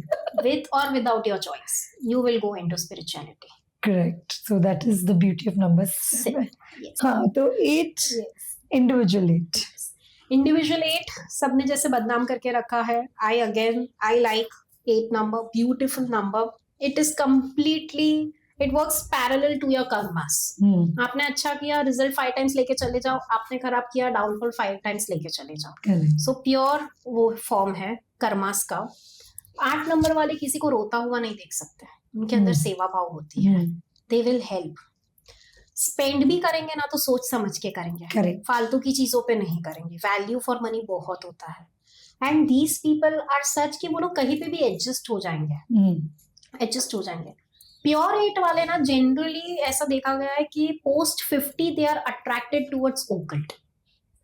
with or without your choice. You will go into spirituality. Correct. So that is the beauty of number 7. Yes. हाँ, तो 8 Yes. individual 8. Individual 8 सबने जैसे बदनाम करके रखा है. I like 8 number, beautiful number. It is completely, it works parallel to your karmas. आपने अच्छा किया, रिजल्ट 5 टाइम्स लेके चले जाओ. आपने खराब किया, डाउनफॉल 5 टाइम्स लेके चले जाओ. Correct. सो प्योर वो फॉर्म है कर्मास का. 8 नंबर वाले किसी को रोता हुआ नहीं देख सकते. उनके अंदर सेवा भाव होती है. They will help. स्पेंड भी करेंगे ना तो सोच समझ के करेंगे. Correct. फालतू की चीजों पे नहीं करेंगे. वैल्यू फॉर मनी बहुत होता है. And these people are such कि वो लोग कहीं पे भी एडजस्ट हो जाएंगे. प्योर 8 वाले ना जनरली ऐसा देखा गया है कि post 50 they are attracted towards occult.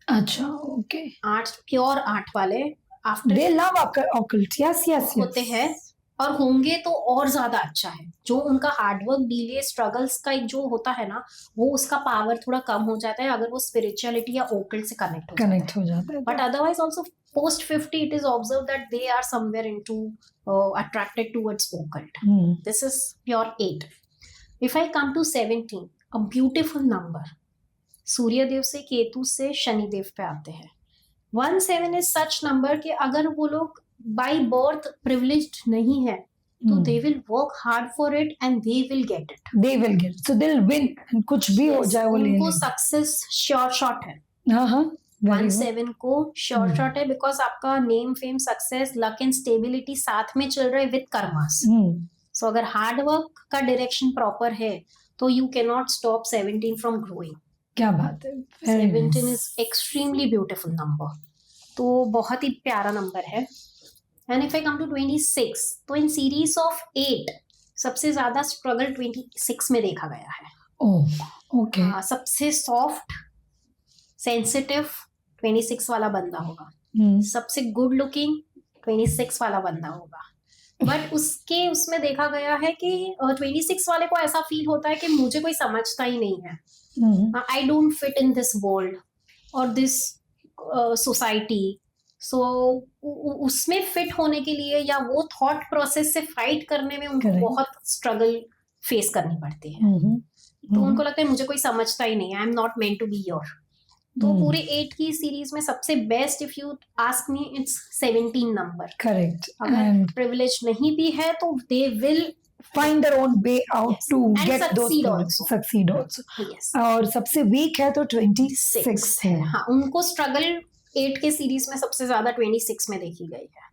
अच्छा, ओके. 8 प्योर 8 वाले after They love occult. Yes. होते हैं और होंगे तो और ज्यादा अच्छा है. जो उनका हार्डवर्क, डिले, स्ट्रगल्स का एक जो होता है ना, वो उसका पावर थोड़ा कम हो जाता है अगर वो स्पिरिचुअलिटी या ओकल्ट से कनेक्ट हो जाता है. But otherwise also post 50 it is observed that they are somewhere into attracted towards occult. This is pure 8. If I come to 17, a beautiful number. सूर्य देव से, केतु से, शनि देव पे आते हैं. 17 is such number कि अगर वो लोग by birth privileged नहीं है तो they will work hard for it and they will get it. They will get. So they'll win. कुछ भी हो जाए वो ले उनको सक्सेस श्योर शॉट है. हाँ. 17 को श्योर शॉट है बिकॉज आपका name, fame, success, luck and stability साथ में चल रहे विद कर्मास. सो अगर हार्ड वर्क का डायरेक्शन प्रॉपर है तो you can not stop 17 from growing. क्या बात है. 17 इज एक्सट्रीमली ब्यूटिफुल नंबर. तो बहुत ही प्यारा नंबर है. And if I come to 26, तो इन सीरीज ऑफ 8 सबसे ज्यादा स्ट्रगल 26 में देखा गया है. ओके. सबसे सॉफ्ट, सेंसिटिव 26 वाला बंदा होगा. सबसे गुड लुकिंग 26 वाला बंदा होगा. बट उसमें देखा गया है कि 26 वाले को ऐसा फील होता है कि मुझे कोई समझता ही नहीं है. I don't fit in this world और दिस सोसाइटी. सो उसमें फिट होने के लिए या वो थॉट प्रोसेस से फाइट करने में उनको बहुत स्ट्रगल फेस करनी पड़ती है. तो उनको लगता है मुझे कोई समझता ही नहीं. I am not meant to be your. तो पूरे 8 की सीरीज में सबसे best if you ask me it's 17 number. Correct. अगर प्रिविलेज नहीं भी है तो they will find their own way out to get those things. Succeed also. Yes. और सबसे वीक है तो 26 है. हाँ, उनको स्ट्रगल 8 के सीरीज में सबसे ज्यादा 26 में देखी गई है.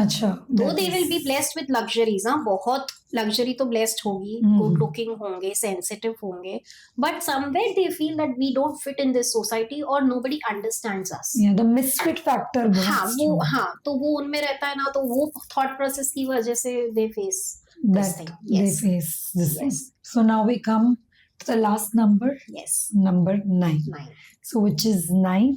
अच्छा. दो they will be blessed with luxuries. हाँ, बहुत लग्जरी तो ब्लेस्ड होगी. गुड लुकिंग होंगे, सेंसिटिव होंगे, but somewhere they feel that we don't fit in this society और nobody understands us. The misfit factor. तो वो उनमें रहता है ना, तो वो थॉट प्रोसेस की वजह से they face this thing. They face this thing. So now we come to the last number. Yes. Number 9. So which is 9.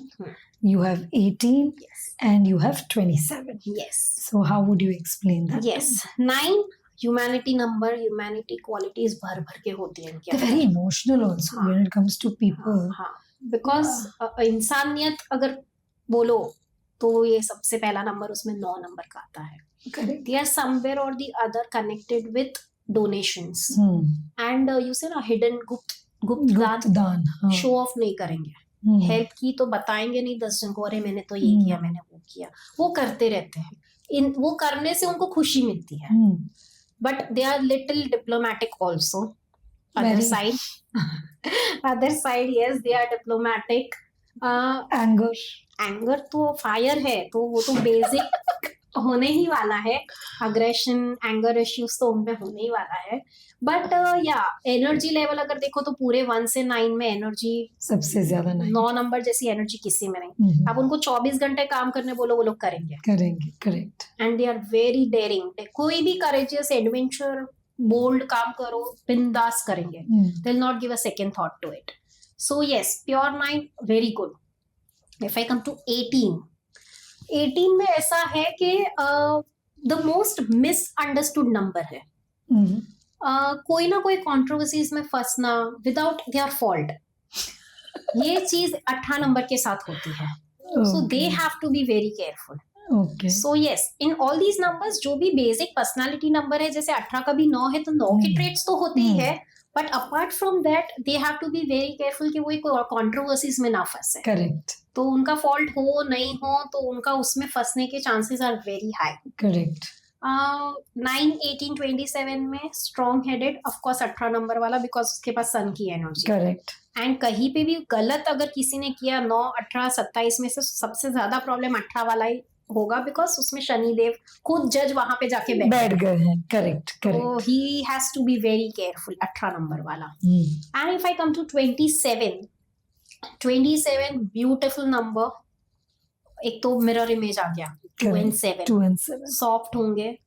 You have 18. Yes. And you have 27. Yes. So how would you explain that? Yes. 9 humanity number. Humanity qualities भर के होती हैं. They're very emotional also when it comes to people. हाँ. Because इंसानियत अगर बोलो तो ये सबसे पहला नंबर उसमें 9 नंबर का आता है. Correct. They are somewhere or the other connected with donations. And you say ना hidden गुप्त दान. शो ऑफ नहीं करेंगे. हेल्प की तो बताएंगे नहीं 10 जन को, अरे मैंने तो ये किया, मैंने वो किया. वो करते रहते हैं. वो करने से उनको खुशी मिलती है. But they are little diplomatic also. Other side yes they are diplomatic. Anger तो फायर है, तो वो तो बेसिक होने ही वाला है. अग्रेशन, एंगर इश्यूज तो उनमें होने ही वाला है. बट या एनर्जी लेवल अगर देखो तो पूरे 1 से 9 में एनर्जी सबसे ज्यादा 9 नंबर जैसी एनर्जी किसी में नहीं. अब उनको 24 घंटे काम करने बोलो, वो लोग करेंगे. Correct. And they are very daring. कोई भी करेजियस, एडवेंचर, बोल्ड काम करो, बिंदास करेंगे. They will not give a second thought to it. So yes, pure 9 very good. If I come to 18 में ऐसा है कि द मोस्ट मिसअंडरस्टूड नंबर है. कोई ना कोई कंट्रोवर्सीज में फंसना विदाउट देयर फॉल्ट, ये चीज 18 नंबर के साथ होती है. So they Okay. have to be very careful. Okay. So yes, in all these numbers जो भी basic personality number है, जैसे 18 का भी 9 है तो 9 के traits तो होते ही है, but apart from that they have to be very careful कि वो एक controversies में ना फंसे. Correct. तो उनका fault हो नहीं हो तो उनका उसमें फंसने के chances are very high. Correct. 9, 18, 27 में strong headed, of course 18 number वाला because उसके पास sun की energy. Correct. एंड कहीं पे भी गलत अगर किसी ने किया 9, 18, 27 में से सबसे ज्यादा प्रॉब्लम 18 वाला ही होगा बिकॉज उसमें शनिदेव खुद जज वहां पे जाके बैठ गए हैं. करेक्ट तो correct. He has to be very careful 18 number वाला. And if I come to 27 beautiful number. एक तो मिरर इमेज आ गया 2 and 7. 2 and 7 सॉफ्ट होंगे,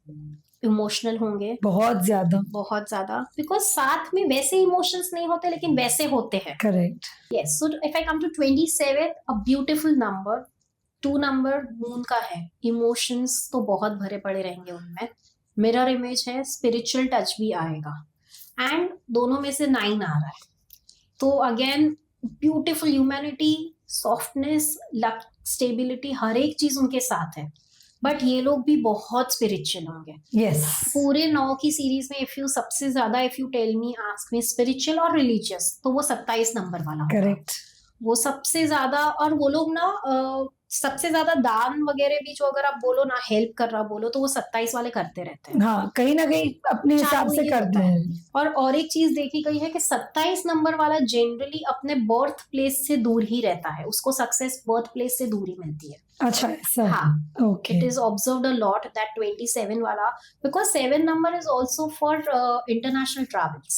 इमोशनल होंगे बहुत ज्यादा. बिकॉज साथ में वैसे इमोशंस नहीं होते लेकिन वैसे होते हैं. Correct. Yes, so if I come to 27, a beautiful number, 2 number moon का है. इमोशंस तो बहुत भरे पड़े रहेंगे उनमें. मिरर इमेज है, स्पिरिचुअल टच भी आएगा एंड दोनों में से 9 आ रहा है. तो again beautiful humanity, softness, luck, stability, हर एक चीज उनके साथ है. बट ये लोग भी बहुत स्पिरिचुअल होंगे. यस. पूरे 9 की सीरीज में if you tell me ask me spiritual और रिलीजियस तो वो 27 नंबर वाला होगा. करेक्ट. वो सबसे ज्यादा. और वो लोग ना सबसे ज्यादा दान वगैरह भी जो अगर आप बोलो ना हेल्प कर रहा बोलो तो वो 27 वाले करते रहते हैं. हाँ कहीं ना कहीं अपने हिसाब से करते हैं. और एक चीज देखी गई है कि 27 नंबर वाला जनरली अपने बर्थ प्लेस से दूर ही रहता है. उसको सक्सेस बर्थ प्लेस से दूर ही मिलती है. अच्छा ऐसा. हाँ. Okay. It is observed a lot that 27 वाला because 7 number is also for international travels.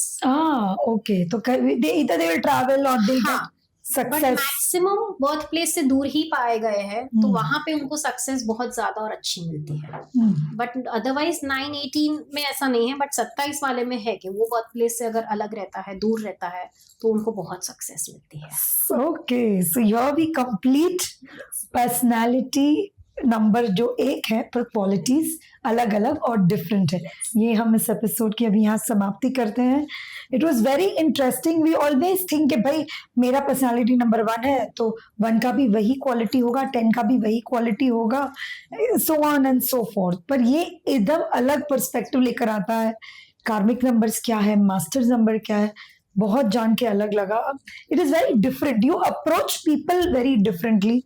Okay. तो either they will travel or they get but success. Maximum birth place से दूर ही पाए गए हैं तो वहां पे उनको सक्सेस बहुत ज्यादा और अच्छी मिलती है. बट अदरवाइज 9, 18 में ऐसा नहीं है. बट 27 वाले में है कि वो बर्थ प्लेस से अगर अलग रहता है, दूर रहता है तो उनको बहुत सक्सेस मिलती है. Okay, so your भी complete personality नंबर जो एक है पर क्वालिटीज अलग अलग और डिफरेंट है. ये हम इस एपिसोड की अभी यहाँ समाप्ति करते हैं. It was very interesting. We always think कि भाई मेरा पर्सनालिटी नंबर 1 है तो 1 का भी वही क्वालिटी होगा, 10 का भी वही क्वालिटी होगा, so on and so fourth. पर ये एकदम अलग पर्सपेक्टिव लेकर आता है. कार्मिक नंबर्स क्या है, मास्टर्स नंबर क्या है, बहुत जान के अलग लगा. It is very different. You approach people very differently.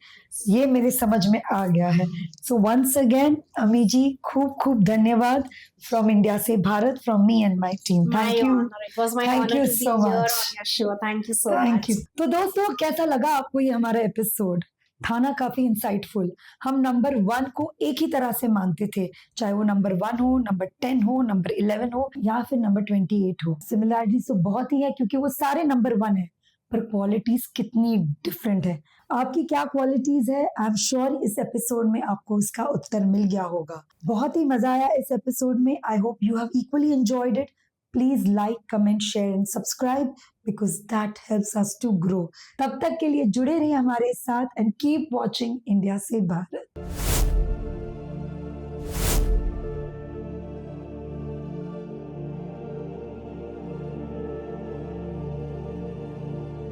ये मेरे समझ में आ गया है. सो वंस अगेन अमी जी खूब खूब धन्यवाद फ्रॉम इंडिया से Bharat, from me and my team. Thank you. It was my Thank honor you to be so here much. on your show. Thank you so thank much. You. तो दोस्तों कैसा लगा आपको ये हमारा एपिसोड? था ना काफी इंसाइटफुल. हम नंबर 1 को एक ही तरह से मानते थे, चाहे वो नंबर 1 हो, नंबर 10 हो, नंबर 11 हो या फिर नंबर 28 हो. सिमिलैरिटीज तो बहुत ही है क्योंकि वो सारे नंबर 1 है, पर क्वालिटीज कितनी डिफरेंट है. आपकी क्या क्वालिटीज है? आई एम श्योर इस एपिसोड में आपको उसका उत्तर मिल गया होगा. बहुत ही मजा आया इस एपिसोड में. I hope you have equally enjoyed it. Please like, comment, share and subscribe because that helps us to grow. तब तक के लिए जुड़े रहिए हमारे साथ and keep watching इंडिया से भारत.